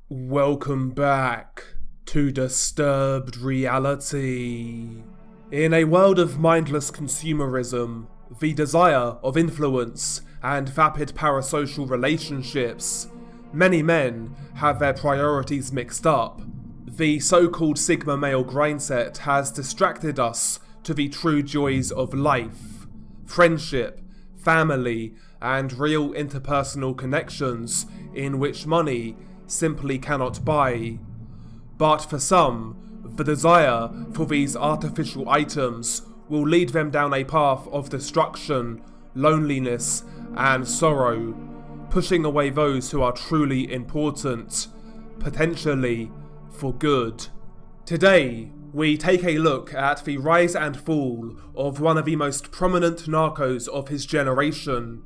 Welcome back to Disturbed Reality. In a world of mindless consumerism, the desire of influence, and vapid parasocial relationships, many men have their priorities mixed up. The so-called Sigma male grindset has distracted us to the true joys of life, friendship, family, and real interpersonal connections in which money simply cannot buy. But for some, the desire for these artificial items will lead them down a path of destruction, loneliness, and sorrow, pushing away those who are truly important, potentially for good. Today, we take a look at the rise and fall of one of the most prominent narcos of his generation.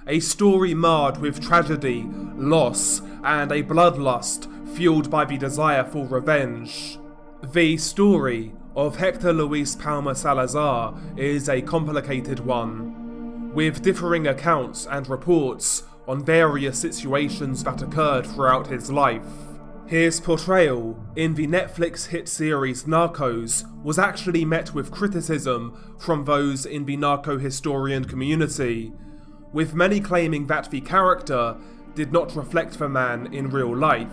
A story marred with tragedy, loss, and a bloodlust fueled by the desire for revenge. The story of Héctor Luis Palma Salazar is a complicated one, with differing accounts and reports on various situations that occurred throughout his life. His portrayal in the Netflix hit series Narcos was actually met with criticism from those in the narco historian community, with many claiming that the character did not reflect the man in real life.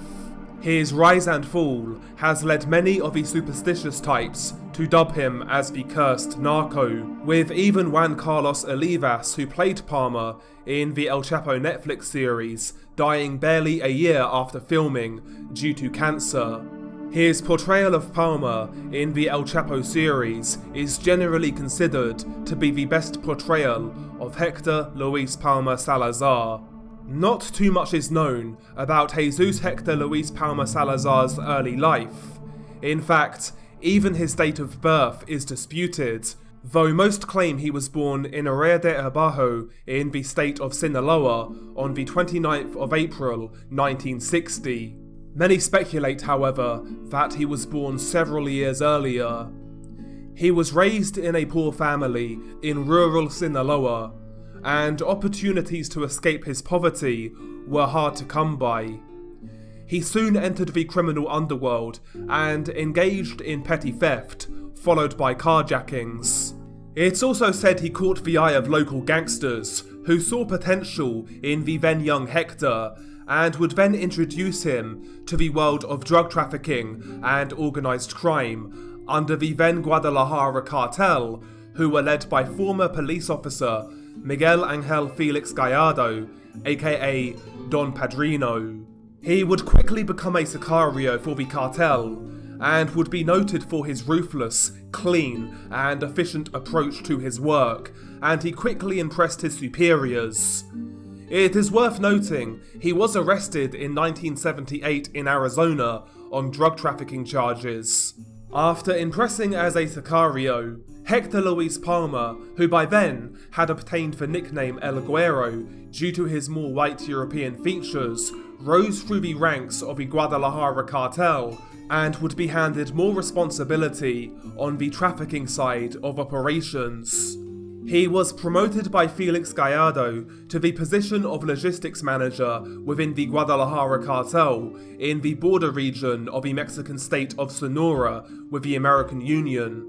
His rise and fall has led many of the superstitious types to dub him as the cursed narco, with even Juan Carlos Olivas, who played Palma in the El Chapo Netflix series, dying barely a year after filming due to cancer. His portrayal of Palma in the El Chapo series is generally considered to be the best portrayal of Héctor Luis Palma Salazar. Not too much is known about Jesus Héctor Luis Palma Salazar's early life. In fact, even his date of birth is disputed, though most claim he was born in Arroyo de Abajo in the state of Sinaloa on the 29th of April 1960. Many speculate, however, that he was born several years earlier. He was raised in a poor family in rural Sinaloa, and opportunities to escape his poverty were hard to come by. He soon entered the criminal underworld and engaged in petty theft, followed by carjackings. It's also said he caught the eye of local gangsters, who saw potential in the then young Héctor, and would then introduce him to the world of drug trafficking and organised crime under the then Guadalajara Cartel, who were led by former police officer Miguel Ángel Félix Gallardo, aka Don Padrino. He would quickly become a sicario for the cartel, and would be noted for his ruthless, clean, and efficient approach to his work, and he quickly impressed his superiors. It is worth noting, he was arrested in 1978 in Arizona on drug trafficking charges. After impressing as a sicario, Héctor Luis Palma, who by then had obtained the nickname El Güero due to his more white European features, rose through the ranks of the Guadalajara Cartel and would be handed more responsibility on the trafficking side of operations. He was promoted by Félix Gallardo to the position of logistics manager within the Guadalajara Cartel in the border region of the Mexican state of Sonora with the American Union.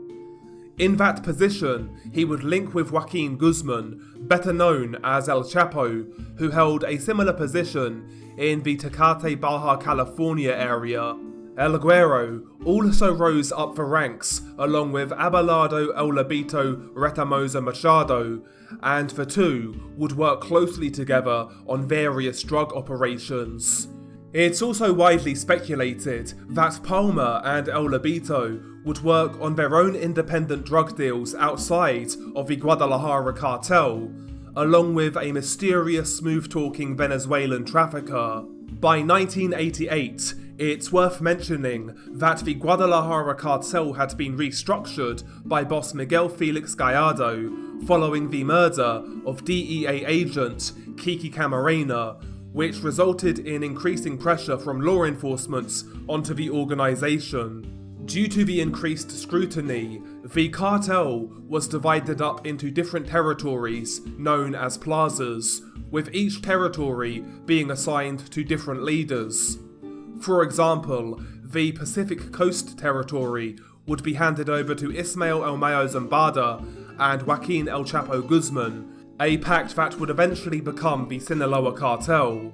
In that position, he would link with Joaquín Guzmán, better known as El Chapo, who held a similar position in the Tecate, Baja California area. El Güero also rose up the ranks along with Abelardo El Lobito Retamosa Machado, and the two would work closely together on various drug operations. It's also widely speculated that Palma and El Lobito would work on their own independent drug deals outside of the Guadalajara Cartel, along with a mysterious smooth-talking Venezuelan trafficker. By 1988, it's worth mentioning that the Guadalajara Cartel had been restructured by boss Miguel Félix Gallardo following the murder of DEA agent Kiki Camarena, which resulted in increasing pressure from law enforcement onto the organisation. Due to the increased scrutiny, the cartel was divided up into different territories known as plazas, with each territory being assigned to different leaders. For example, the Pacific Coast Territory would be handed over to Ismael El Mayo Zambada and Joaquín El Chapo Guzmán, a pact that would eventually become the Sinaloa Cartel.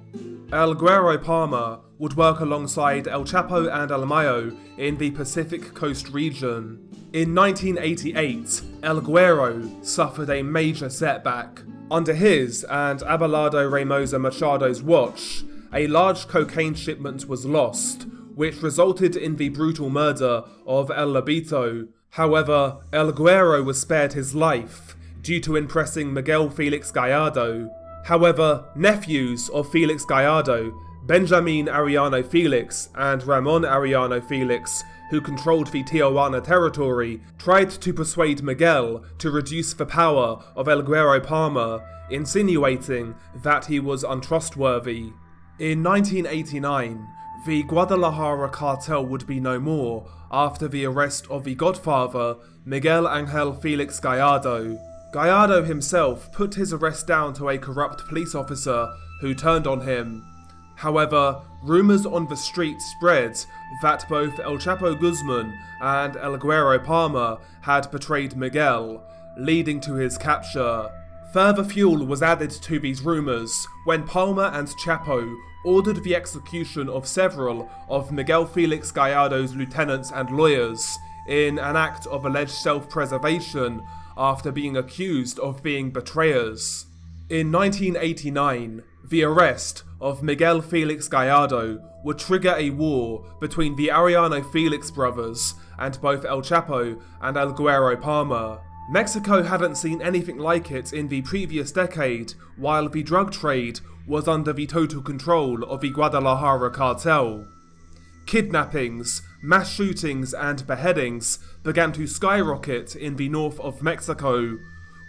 El Güero Palma would work alongside El Chapo and El Mayo in the Pacific Coast region. In 1988, El Güero suffered a major setback. Under his and Abelardo Reynosa Machado's watch, a large cocaine shipment was lost, which resulted in the brutal murder of El Lobito. However, El Güero was spared his life due to impressing Miguel Félix Gallardo. However, nephews of Félix Gallardo, Benjamin Arellano Félix and Ramon Arellano Félix, who controlled the Tijuana territory, tried to persuade Miguel to reduce the power of El Güero Palma, insinuating that he was untrustworthy. In 1989, the Guadalajara cartel would be no more after the arrest of the godfather, Miguel Ángel Félix Gallardo. Gallardo himself put his arrest down to a corrupt police officer who turned on him. However, rumours on the street spread that both El Chapo Guzmán and El Güero Palma had betrayed Miguel, leading to his capture. Further fuel was added to these rumours when Palma and Chapo ordered the execution of several of Miguel Félix Gallardo's lieutenants and lawyers in an act of alleged self-preservation after being accused of being betrayers. In 1989, the arrest of Miguel Félix Gallardo would trigger a war between the Arellano Félix brothers and both El Chapo and El Güero Palma. Mexico hadn't seen anything like it in the previous decade, while the drug trade was under the total control of the Guadalajara cartel. Kidnappings, mass shootings and beheadings began to skyrocket in the north of Mexico,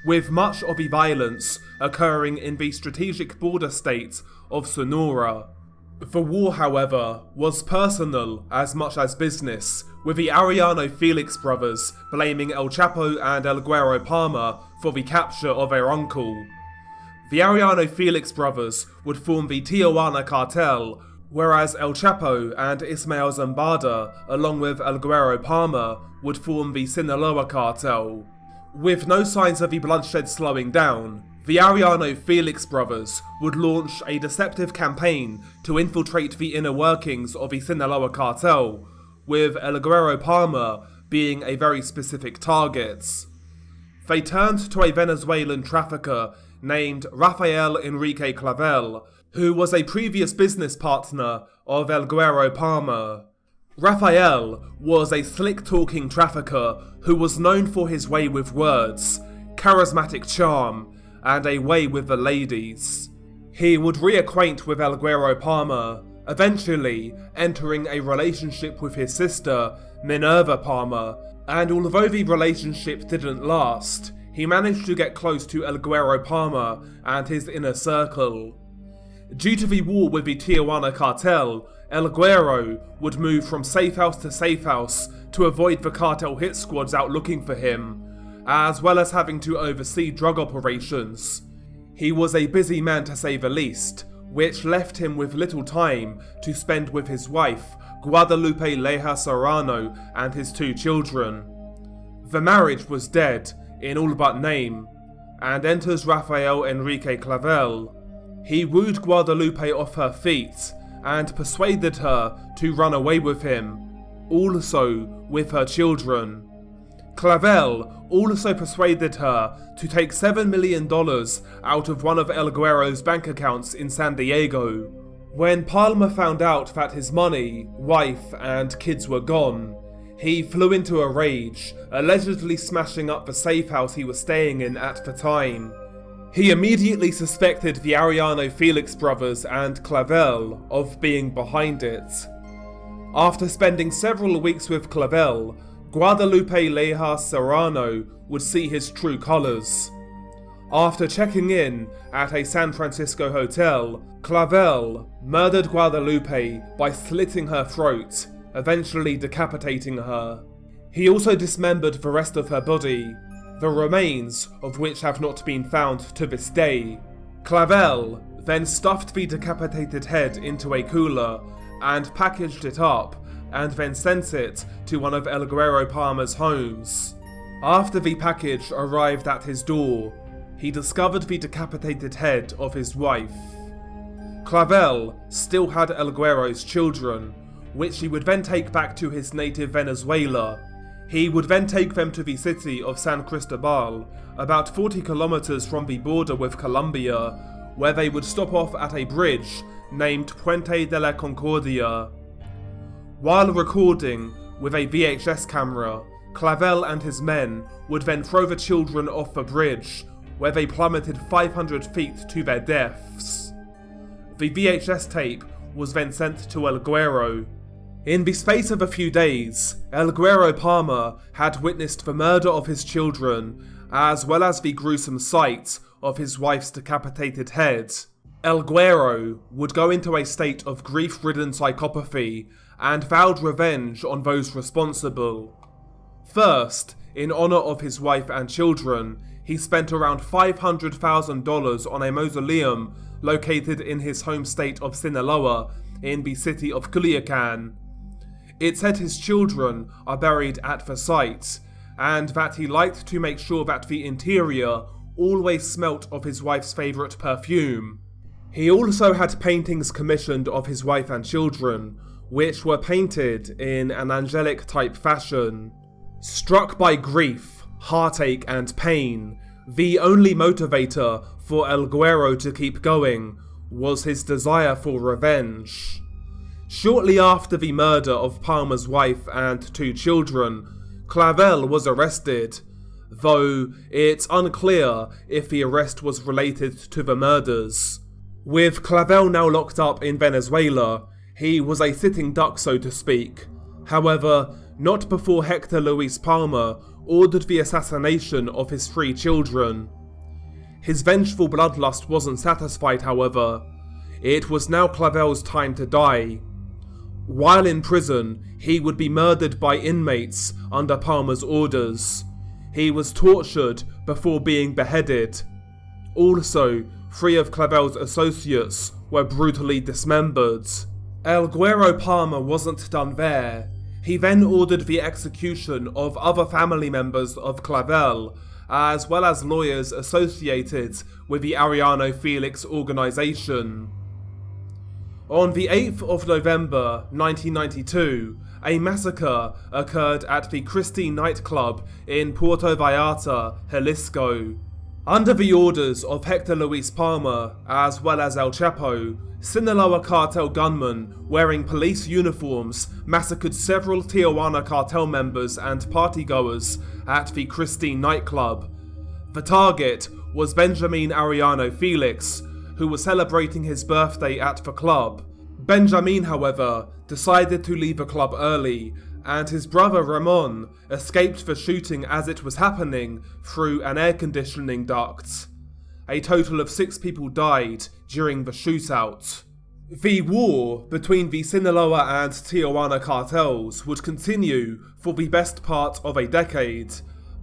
with much of the violence occurring in the strategic border state of Sonora. The war, however, was personal as much as business, with the Arellano Félix brothers blaming El Chapo and El Güero Palma for the capture of their uncle. The Arellano Félix brothers would form the Tijuana Cartel, whereas El Chapo and Ismael Zambada, along with El Güero Palma, would form the Sinaloa Cartel. With no signs of the bloodshed slowing down, the Arellano Félix brothers would launch a deceptive campaign to infiltrate the inner workings of the Sinaloa Cartel, with El Güero Palma being a very specific target. They turned to a Venezuelan trafficker named Rafael Enrique Clavel, who was a previous business partner of El Güero Palma. Rafael was a slick-talking trafficker who was known for his way with words, charismatic charm, and a way with the ladies. He would reacquaint with El Güero Palma, eventually entering a relationship with his sister, Minerva Palma, and although the relationship didn't last, he managed to get close to El Güero Palma and his inner circle. Due to the war with the Tijuana cartel, El Güero would move from safe house to safe house to avoid the cartel hit squads out looking for him, as well as having to oversee drug operations. He was a busy man to say the least, which left him with little time to spend with his wife, Guadalupe Leja Serrano, and his 2 children. The marriage was dead, in all but name, and enters Rafael Enrique Clavel. He wooed Guadalupe off her feet, and persuaded her to run away with him, also with her children. Clavel also persuaded her to take $7 million out of one of El Güero's bank accounts in San Diego. When Palma found out that his money, wife, and kids were gone, he flew into a rage, allegedly smashing up the safe house he was staying in at the time. He immediately suspected the Arellano Félix brothers and Clavel of being behind it. After spending several weeks with Clavel, Guadalupe Leja Serrano would see his true colours. After checking in at a San Francisco hotel, Clavel murdered Guadalupe by slitting her throat, eventually decapitating her. He also dismembered the rest of her body, the remains of which have not been found to this day. Clavel then stuffed the decapitated head into a cooler and packaged it up, and then sent it to one of El Güero Palma's homes. After the package arrived at his door, he discovered the decapitated head of his wife. Clavel still had El Güero's children, which he would then take back to his native Venezuela. He would then take them to the city of San Cristobal, about 40 kilometers from the border with Colombia, where they would stop off at a bridge named Puente de la Concordia. While recording with a VHS camera, Clavel and his men would then throw the children off the bridge, where they plummeted 500 feet to their deaths. The VHS tape was then sent to El Güero. In the space of a few days, El Güero Palma had witnessed the murder of his children, as well as the gruesome sight of his wife's decapitated head. El Güero would go into a state of grief-ridden psychopathy and vowed revenge on those responsible. First, in honor of his wife and children, he spent around $500,000 on a mausoleum located in his home state of Sinaloa in the city of Culiacan. It said his children are buried at the site, and that he liked to make sure that the interior always smelt of his wife's favourite perfume. He also had paintings commissioned of his wife and children, which were painted in an angelic type fashion. Struck by grief, heartache and pain, the only motivator for El Güero to keep going was his desire for revenge. Shortly after the murder of Palma's wife and 2 children, Clavel was arrested, though it's unclear if the arrest was related to the murders. With Clavel now locked up in Venezuela, he was a sitting duck, so to speak. However, not before Héctor Luis Palma ordered the assassination of his 3 children. His vengeful bloodlust wasn't satisfied, however. It was now Clavel's time to die. While in prison, he would be murdered by inmates under Palma's orders. He was tortured before being beheaded. Also, 3 of Clavel's associates were brutally dismembered. El Güero Palma wasn't done there. He then ordered the execution of other family members of Clavel, as well as lawyers associated with the Arellano Felix organization. On the 8th of November 1992, a massacre occurred at the Christie nightclub in Puerto Vallarta, Jalisco. Under the orders of Héctor Luis Palma, as well as El Chapo, Sinaloa Cartel gunmen wearing police uniforms massacred several Tijuana cartel members and partygoers at the Christie nightclub. The target was Benjamin Arellano Felix, who was celebrating his birthday at the club. Benjamin, however, decided to leave the club early, and his brother Ramon escaped the shooting as it was happening through an air conditioning duct. A total of 6 people died during the shootout. The war between the Sinaloa and Tijuana cartels would continue for the best part of a decade,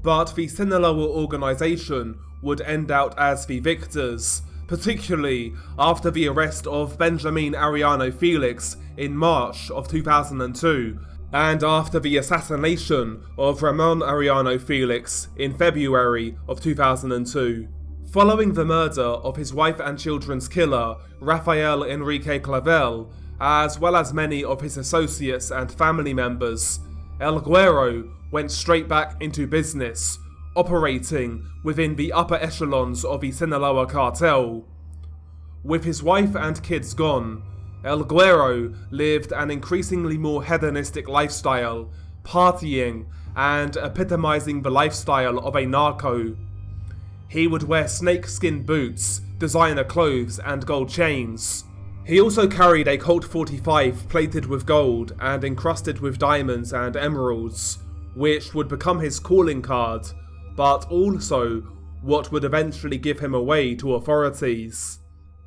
but the Sinaloa organization would end out as the victors, particularly after the arrest of Benjamin Arellano Felix in March of 2002, and after the assassination of Ramon Arellano Felix in February of 2002. Following the murder of his wife and children's killer, Rafael Enrique Clavel, as well as many of his associates and family members, El Güero went straight back into business, operating within the upper echelons of the Sinaloa Cartel. With his wife and kids gone, El Güero lived an increasingly more hedonistic lifestyle, partying and epitomizing the lifestyle of a narco. He would wear snakeskin boots, designer clothes and gold chains. He also carried a Colt 45 plated with gold and encrusted with diamonds and emeralds, which would become his calling card, but also what would eventually give him away to authorities.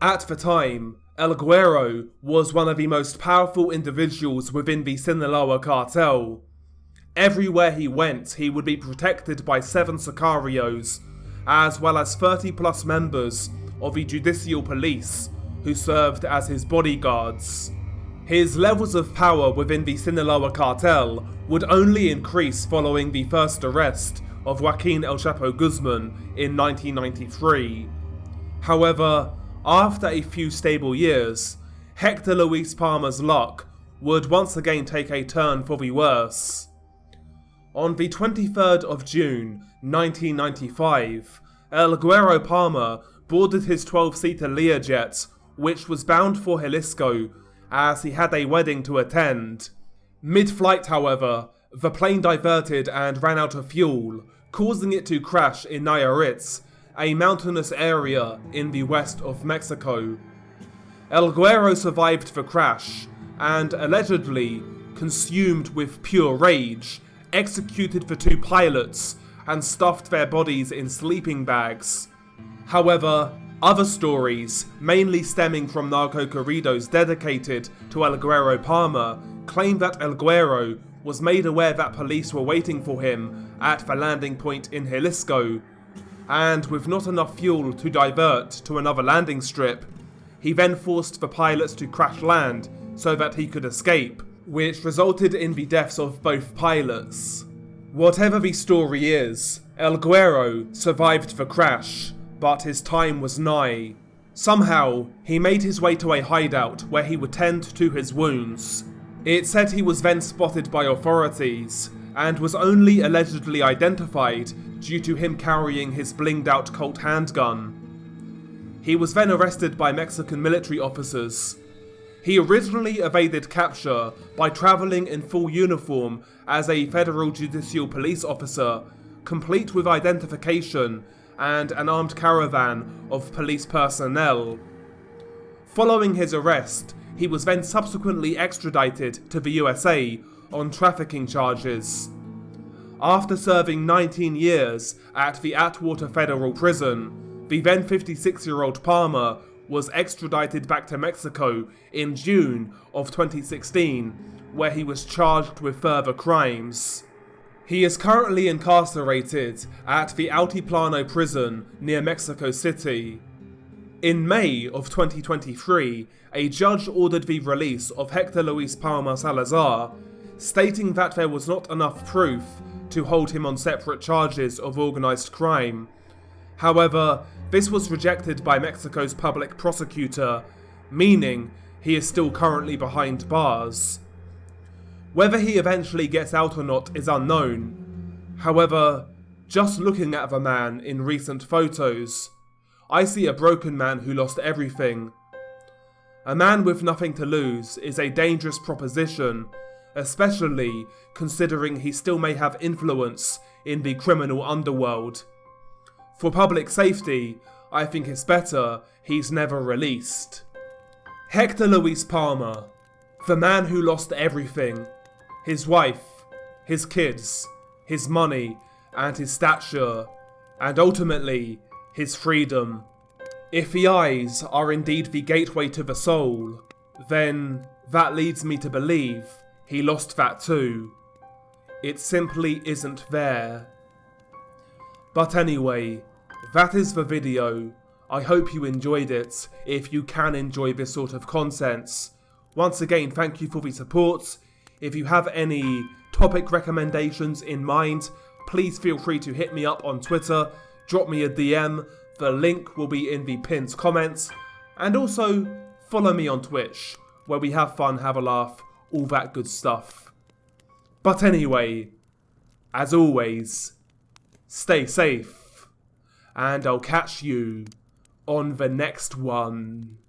At the time, El Güero was one of the most powerful individuals within the Sinaloa Cartel. Everywhere he went, he would be protected by 7 sicarios, as well as 30 plus members of the judicial police who served as his bodyguards. His levels of power within the Sinaloa Cartel would only increase following the first arrest of Joaquín El Chapo Guzmán in 1993. However, after a few stable years, Héctor Luis Palma's luck would once again take a turn for the worse. On the 23rd of June 1995, El Güero Palma boarded his 12-seater Learjet, which was bound for Jalisco, as he had a wedding to attend. Mid-flight, however, the plane diverted and ran out of fuel, causing it to crash in Nayarit, a mountainous area in the west of Mexico. El Güero survived the crash, and allegedly, consumed with pure rage, executed the two pilots and stuffed their bodies in sleeping bags. However, other stories, mainly stemming from narco corridos dedicated to El Güero Palma, claim that El Güero was made aware that police were waiting for him at the landing point in Jalisco, and with not enough fuel to divert to another landing strip, he then forced the pilots to crash land so that he could escape, which resulted in the deaths of both pilots. Whatever the story is, El Güero survived the crash, but his time was nigh. Somehow, he made his way to a hideout where he would tend to his wounds. It said he was then spotted by authorities, and was only allegedly identified due to him carrying his blinged out Colt handgun. He was then arrested by Mexican military officers. He originally evaded capture by travelling in full uniform as a federal judicial police officer, complete with identification and an armed caravan of police personnel. Following his arrest, he was then subsequently extradited to the USA on trafficking charges. After serving 19 years at the Atwater Federal Prison, the then 56-year-old Palma was extradited back to Mexico in June of 2016, where he was charged with further crimes. He is currently incarcerated at the Altiplano Prison near Mexico City. In May of 2023, a judge ordered the release of Héctor Luis Palma Salazar, stating that there was not enough proof to hold him on separate charges of organised crime. However, this was rejected by Mexico's public prosecutor, meaning he is still currently behind bars. Whether he eventually gets out or not is unknown. However, just looking at the man in recent photos, I see a broken man who lost everything. A man with nothing to lose is a dangerous proposition, especially considering he still may have influence in the criminal underworld. For public safety, I think it's better he's never released. Héctor Luis Palma, the man who lost everything. His wife, his kids, his money, and his stature, and ultimately, his freedom. If the eyes are indeed the gateway to the soul, then that leads me to believe he lost that too. It simply isn't there. But anyway, that is the video. I hope you enjoyed it, if you can enjoy this sort of content. Once again, thank you for the support. If you have any topic recommendations in mind, please feel free to hit me up on Twitter, drop me a DM, the link will be in the pinned comments, and also follow me on Twitch, where we have fun, have a laugh, all that good stuff. But anyway, as always, stay safe, and I'll catch you on the next one.